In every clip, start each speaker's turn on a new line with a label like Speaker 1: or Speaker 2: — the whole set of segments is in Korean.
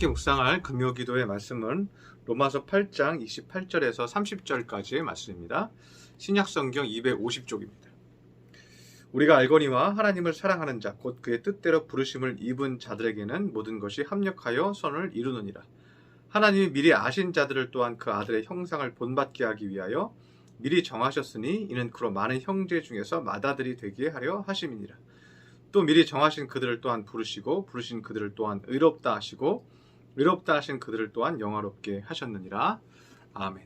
Speaker 1: 함께 묵상할 금요기도의 말씀은 로마서 8장 28절에서 30절까지의 말씀입니다. 신약성경 250쪽입니다. 우리가 알거니와 하나님을 사랑하는 자 곧 그의 뜻대로 부르심을 입은 자들에게는 모든 것이 합력하여 선을 이루느니라. 하나님이 미리 아신 자들을 또한 그 아들의 형상을 본받게 하기 위하여 미리 정하셨으니 이는 그로 많은 형제 중에서 맏아들이 되게 하려 하심이니라. 또 미리 정하신 그들을 또한 부르시고 부르신 그들을 또한 의롭다 하시고 의롭다 하신 그들을 또한 영화롭게 하셨느니라. 아멘.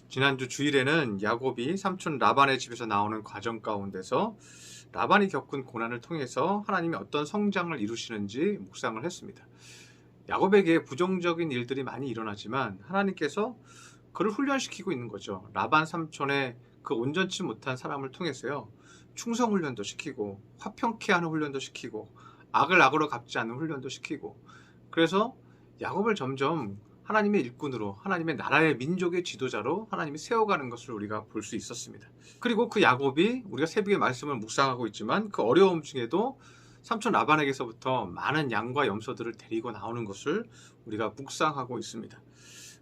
Speaker 1: 지난주 주일에는 야곱이 삼촌 라반의 집에서 나오는 과정 가운데서 라반이 겪은 고난을 통해서 하나님이 어떤 성장을 이루시는지 묵상을 했습니다. 야곱에게 부정적인 일들이 많이 일어나지만 하나님께서 그를 훈련시키고 있는 거죠. 라반 삼촌의 그 온전치 못한 사람을 통해서요, 충성 훈련도 시키고 화평케 하는 훈련도 시키고 악을 악으로 갚지 않는 훈련도 시키고, 그래서 야곱을 점점 하나님의 일꾼으로, 하나님의 나라의 민족의 지도자로 하나님이 세워가는 것을 우리가 볼 수 있었습니다. 그리고 그 야곱이 우리가 새벽에 말씀을 묵상하고 있지만 그 어려움 중에도 삼촌 라반에게서부터 많은 양과 염소들을 데리고 나오는 것을 우리가 묵상하고 있습니다.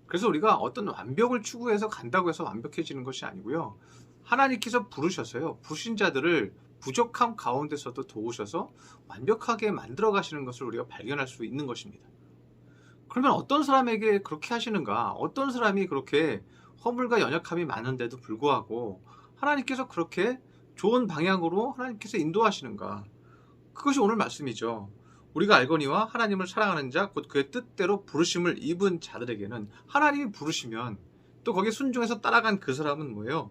Speaker 1: 그래서 우리가 어떤 완벽을 추구해서 간다고 해서 완벽해지는 것이 아니고요, 하나님께서 부르셔서요, 부신 자들을 부족함 가운데서도 도우셔서 완벽하게 만들어 가시는 것을 우리가 발견할 수 있는 것입니다. 그러면 어떤 사람에게 그렇게 하시는가? 어떤 사람이 그렇게 허물과 연약함이 많은데도 불구하고 하나님께서 그렇게 좋은 방향으로 하나님께서 인도하시는가? 그것이 오늘 말씀이죠. 우리가 알거니와 하나님을 사랑하는 자 곧 그의 뜻대로 부르심을 입은 자들에게는, 하나님이 부르시면 또 거기에 순종해서 따라간 그 사람은 뭐예요?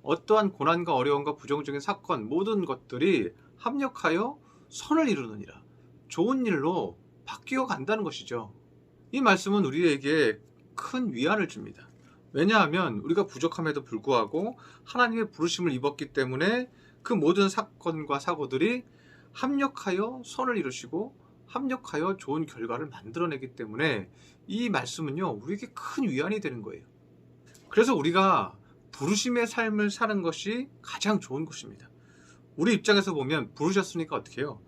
Speaker 1: 어떠한 고난과 어려움과 부정적인 사건 모든 것들이 합력하여 선을 이루느니라. 좋은 일로 바뀌어 간다는 것이죠. 이 말씀은 우리에게 큰 위안을 줍니다. 왜냐하면 우리가 부족함에도 불구하고 하나님의 부르심을 입었기 때문에 그 모든 사건과 사고들이 합력하여 선을 이루시고 합력하여 좋은 결과를 만들어내기 때문에 이 말씀은요, 우리에게 큰 위안이 되는 거예요. 그래서 우리가 부르심의 삶을 사는 것이 가장 좋은 것입니다. 우리 입장에서 보면 부르셨으니까 어떻게 해요?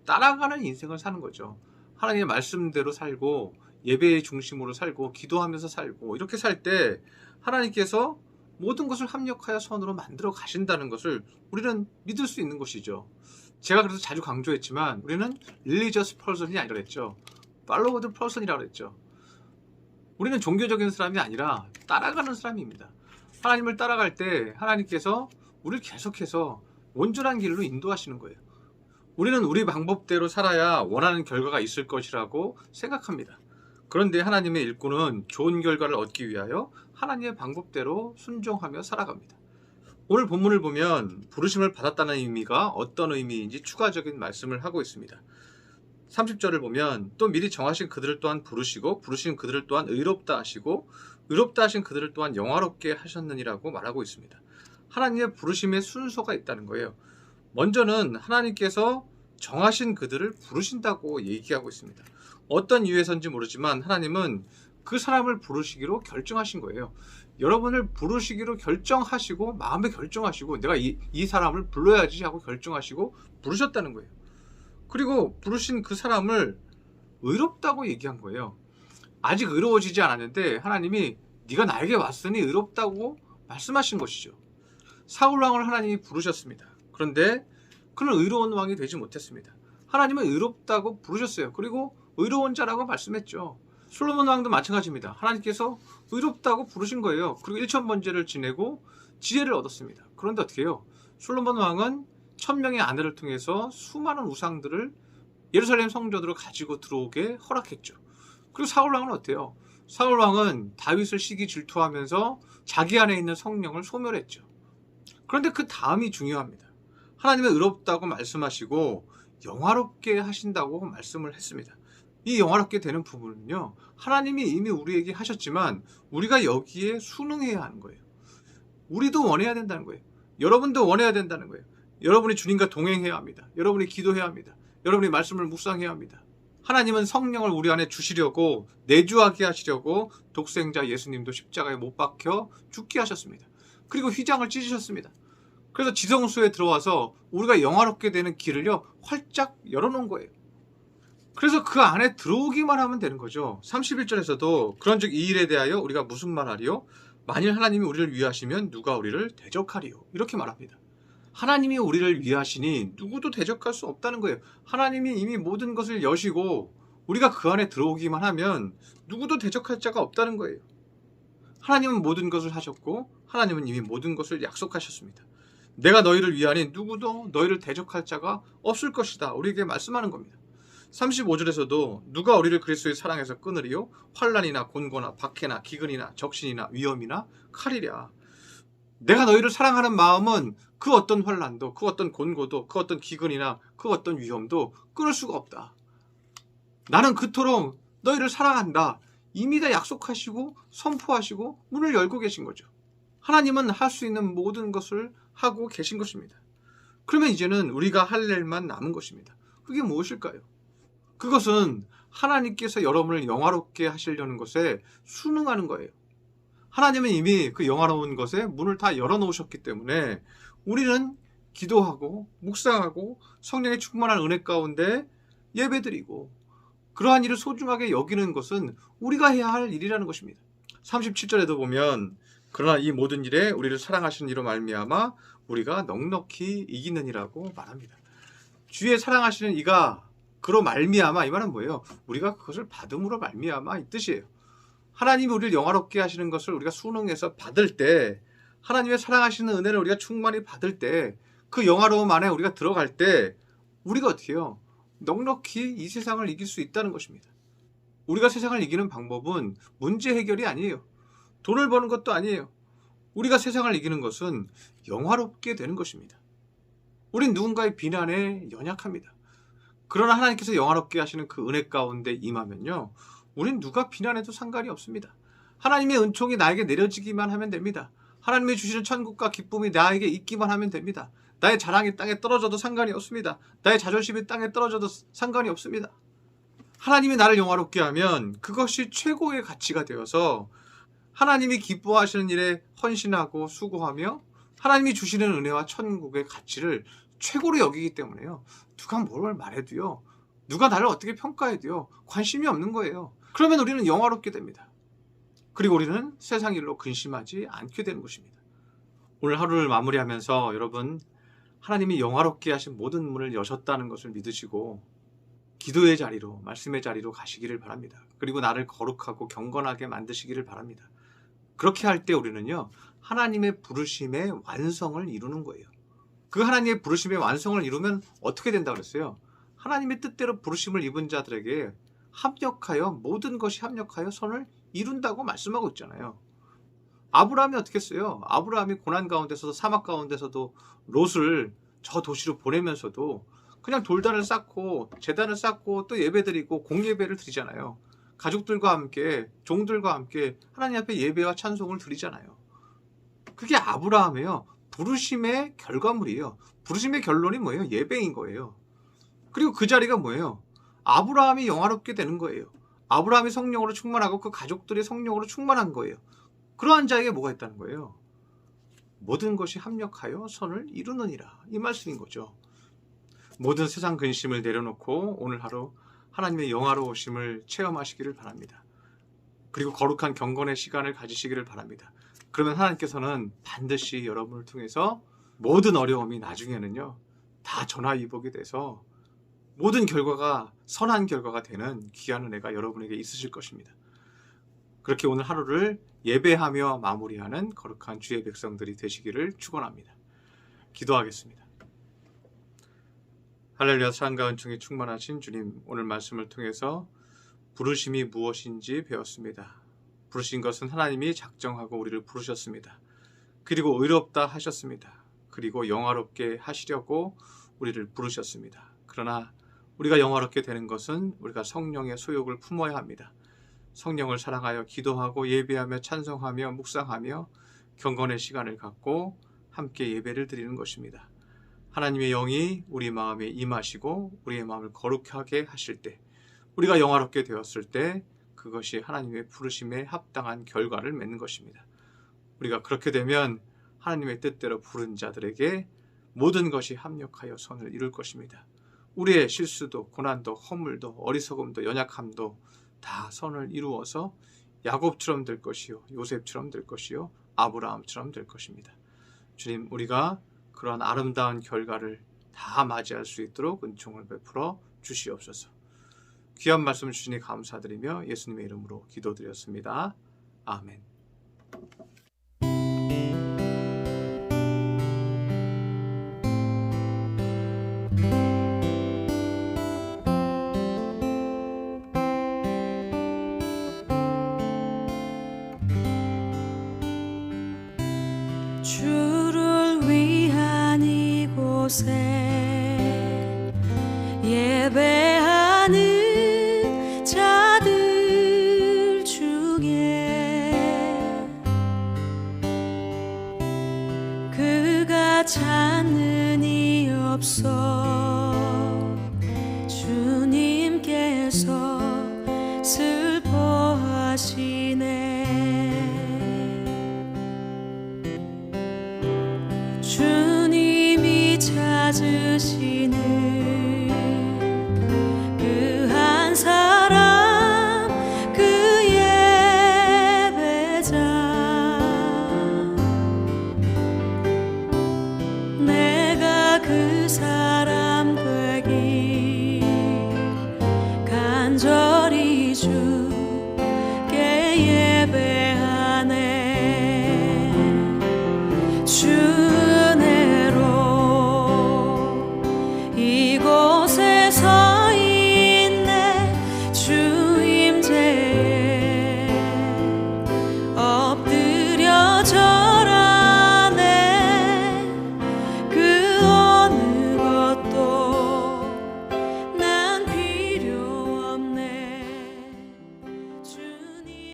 Speaker 1: 따라가는 인생을 사는 거죠. 하나님의 말씀대로 살고 예배의 중심으로 살고 기도하면서 살고, 이렇게 살 때 하나님께서 모든 것을 합력하여 선으로 만들어 가신다는 것을 우리는 믿을 수 있는 것이죠. 제가 그래서 자주 강조했지만 우리는 religious person이 아니라 그랬죠. follow the person이라고 그랬죠. 우리는 종교적인 사람이 아니라 따라가는 사람입니다. 하나님을 따라갈 때 하나님께서 우리를 계속해서 온전한 길로 인도하시는 거예요. 우리는 우리 방법대로 살아야 원하는 결과가 있을 것이라고 생각합니다. 그런데 하나님의 일꾼은 좋은 결과를 얻기 위하여 하나님의 방법대로 순종하며 살아갑니다. 오늘 본문을 보면 부르심을 받았다는 의미가 어떤 의미인지 추가적인 말씀을 하고 있습니다. 30절을 보면 또 미리 정하신 그들을 또한 부르시고 부르신 그들을 또한 의롭다 하시고 의롭다 하신 그들을 또한 영화롭게 하셨느니라고 말하고 있습니다. 하나님의 부르심의 순서가 있다는 거예요. 먼저는 하나님께서 정하신 그들을 부르신다고 얘기하고 있습니다. 어떤 이유에서인지 모르지만 하나님은 그 사람을 부르시기로 결정하신 거예요. 여러분을 부르시기로 결정하시고 마음에 결정하시고 내가 이 사람을 불러야지 하고 결정하시고 부르셨다는 거예요. 그리고 부르신 그 사람을 의롭다고 얘기한 거예요. 아직 의로워지지 않았는데 하나님이 네가 나에게 왔으니 의롭다고 말씀하신 것이죠. 사울 왕을 하나님이 부르셨습니다. 그런데 그는 의로운 왕이 되지 못했습니다. 하나님은 의롭다고 부르셨어요. 그리고 의로운 자라고 말씀했죠. 솔로몬 왕도 마찬가지입니다. 하나님께서 의롭다고 부르신 거예요. 그리고 1000번제를 지내고 지혜를 얻었습니다. 그런데 어떻게 해요? 솔로몬 왕은 1000명의 아내를 통해서 수많은 우상들을 예루살렘 성전으로 가지고 들어오게 허락했죠. 그리고 사울 왕은 어때요? 사울 왕은 다윗을 시기 질투하면서 자기 안에 있는 성령을 소멸했죠. 그런데 그 다음이 중요합니다. 하나님은 의롭다고 말씀하시고 영화롭게 하신다고 말씀을 했습니다. 이 영화롭게 되는 부분은요, 하나님이 이미 우리에게 하셨지만 우리가 여기에 순응해야 하는 거예요. 우리도 원해야 된다는 거예요. 여러분도 원해야 된다는 거예요. 여러분이 주님과 동행해야 합니다. 여러분이 기도해야 합니다. 여러분이 말씀을 묵상해야 합니다. 하나님은 성령을 우리 안에 주시려고, 내주하게 하시려고 독생자 예수님도 십자가에 못 박혀 죽게 하셨습니다. 그리고 휘장을 찢으셨습니다. 그래서 지성소에 들어와서 우리가 영화롭게 되는 길을요, 활짝 열어놓은 거예요. 그래서 그 안에 들어오기만 하면 되는 거죠. 31절에서도 그런즉 이 일에 대하여 우리가 무슨 말하리요? 만일 하나님이 우리를 위하시면 누가 우리를 대적하리요? 이렇게 말합니다. 하나님이 우리를 위하시니 누구도 대적할 수 없다는 거예요. 하나님이 이미 모든 것을 여시고 우리가 그 안에 들어오기만 하면 누구도 대적할 자가 없다는 거예요. 하나님은 모든 것을 하셨고 하나님은 이미 모든 것을 약속하셨습니다. 내가 너희를 위하니 누구도 너희를 대적할 자가 없을 것이다. 우리에게 말씀하는 겁니다. 35절에서도 누가 우리를 그리스도의 사랑에서 끊으리요? 환난이나 곤고나 박해나 기근이나 적신이나 위험이나 칼이랴. 내가 너희를 사랑하는 마음은 그 어떤 환난도, 그 어떤 곤고도, 그 어떤 기근이나 그 어떤 위험도 끊을 수가 없다. 나는 그토록 너희를 사랑한다. 이미 다 약속하시고 선포하시고 문을 열고 계신 거죠. 하나님은 할 수 있는 모든 것을 하고 계신 것입니다. 그러면 이제는 우리가 할 일만 남은 것입니다. 그게 무엇일까요? 그것은 하나님께서 여러분을 영화롭게 하시려는 것에 순응하는 거예요. 하나님은 이미 그 영화로운 것에 문을 다 열어놓으셨기 때문에 우리는 기도하고 묵상하고 성령의 충만한 은혜 가운데 예배드리고 그러한 일을 소중하게 여기는 것은 우리가 해야 할 일이라는 것입니다. 37절에도 보면 그러나 이 모든 일에 우리를 사랑하시는 이로 말미암아 우리가 넉넉히 이기느니라고 말합니다. 주의 사랑하시는 이가 그로 말미암아, 이 말은 뭐예요? 우리가 그것을 받음으로 말미암아 이 뜻이에요. 하나님이 우리를 영화롭게 하시는 것을 우리가 순응해서 받을 때, 하나님의 사랑하시는 은혜를 우리가 충만히 받을 때, 그 영화로움 안에 우리가 들어갈 때 우리가 어떻게 해요? 넉넉히 이 세상을 이길 수 있다는 것입니다. 우리가 세상을 이기는 방법은 문제 해결이 아니에요. 돈을 버는 것도 아니에요. 우리가 세상을 이기는 것은 영화롭게 되는 것입니다. 우린 누군가의 비난에 연약합니다. 그러나 하나님께서 영화롭게 하시는 그 은혜 가운데 임하면요, 우린 누가 비난해도 상관이 없습니다. 하나님의 은총이 나에게 내려지기만 하면 됩니다. 하나님이 주시는 천국과 기쁨이 나에게 있기만 하면 됩니다. 나의 자랑이 땅에 떨어져도 상관이 없습니다. 나의 자존심이 땅에 떨어져도 상관이 없습니다. 하나님이 나를 영화롭게 하면 그것이 최고의 가치가 되어서 하나님이 기뻐하시는 일에 헌신하고 수고하며 하나님이 주시는 은혜와 천국의 가치를 최고로 여기기 때문에요. 누가 뭘 말해도요, 누가 나를 어떻게 평가해도요, 관심이 없는 거예요. 그러면 우리는 영화롭게 됩니다. 그리고 우리는 세상 일로 근심하지 않게 되는 것입니다. 오늘 하루를 마무리하면서 여러분, 하나님이 영화롭게 하신 모든 문을 여셨다는 것을 믿으시고 기도의 자리로, 말씀의 자리로 가시기를 바랍니다. 그리고 나를 거룩하고 경건하게 만드시기를 바랍니다. 그렇게 할 때 우리는요, 하나님의 부르심의 완성을 이루는 거예요. 그 하나님의 부르심의 완성을 이루면 어떻게 된다고 그랬어요? 하나님의 뜻대로 부르심을 입은 자들에게 합력하여, 모든 것이 합력하여 선을 이룬다고 말씀하고 있잖아요. 아브라함이 어떻게 했어요? 아브라함이 고난 가운데서도, 사막 가운데서도 롯을 저 도시로 보내면서도 그냥 돌단을 쌓고 제단을 쌓고 또 예배드리고 공예배를 드리잖아요. 가족들과 함께, 종들과 함께 하나님 앞에 예배와 찬송을 드리잖아요. 그게 아브라함이에요. 부르심의 결과물이에요. 부르심의 결론이 뭐예요? 예배인 거예요. 그리고 그 자리가 뭐예요? 아브라함이 영화롭게 되는 거예요. 아브라함이 성령으로 충만하고 그 가족들이 성령으로 충만한 거예요. 그러한 자에게 뭐가 있다는 거예요? 모든 것이 합력하여 선을 이루느니라, 이 말씀인 거죠. 모든 세상 근심을 내려놓고 오늘 하루 하나님의 영화로우심을 체험하시기를 바랍니다. 그리고 거룩한 경건의 시간을 가지시기를 바랍니다. 그러면 하나님께서는 반드시 여러분을 통해서 모든 어려움이 나중에는요, 다 전화위복이 돼서 모든 결과가 선한 결과가 되는 귀한 은혜가 여러분에게 있으실 것입니다. 그렇게 오늘 하루를 예배하며 마무리하는 거룩한 주의 백성들이 되시기를 축원합니다. 기도하겠습니다. 할렐루야. 사랑과 은총이 충만하신 주님, 오늘 말씀을 통해서 부르심이 무엇인지 배웠습니다. 부르신 것은 하나님이 작정하고 우리를 부르셨습니다. 그리고 의롭다 하셨습니다. 그리고 영화롭게 하시려고 우리를 부르셨습니다. 그러나 우리가 영화롭게 되는 것은 우리가 성령의 소욕을 품어야 합니다. 성령을 사랑하여 기도하고 예배하며 찬송하며 묵상하며 경건의 시간을 갖고 함께 예배를 드리는 것입니다. 하나님의 영이 우리 마음에 임하시고 우리의 마음을 거룩하게 하실 때, 우리가 영화롭게 되었을 때 그것이 하나님의 부르심에 합당한 결과를 맺는 것입니다. 우리가 그렇게 되면 하나님의 뜻대로 부른 자들에게 모든 것이 합력하여 선을 이룰 것입니다. 우리의 실수도 고난도 허물도 어리석음도 연약함도 다 선을 이루어서 야곱처럼 될 것이요 요셉처럼 될 것이요 아브라함처럼 될 것입니다. 주님, 우리가 그런 아름다운 결과를 다 맞이할 수 있도록 은총을 베풀어 주시옵소서. 귀한 말씀 주시니 감사드리며 예수님의 이름으로 기도드렸습니다. 아멘.
Speaker 2: 주를 위한 이곳에 예배하는 자들 중에 그가 찾는 이 없어 주님께서 슬퍼하시네. 주님이 찾으시는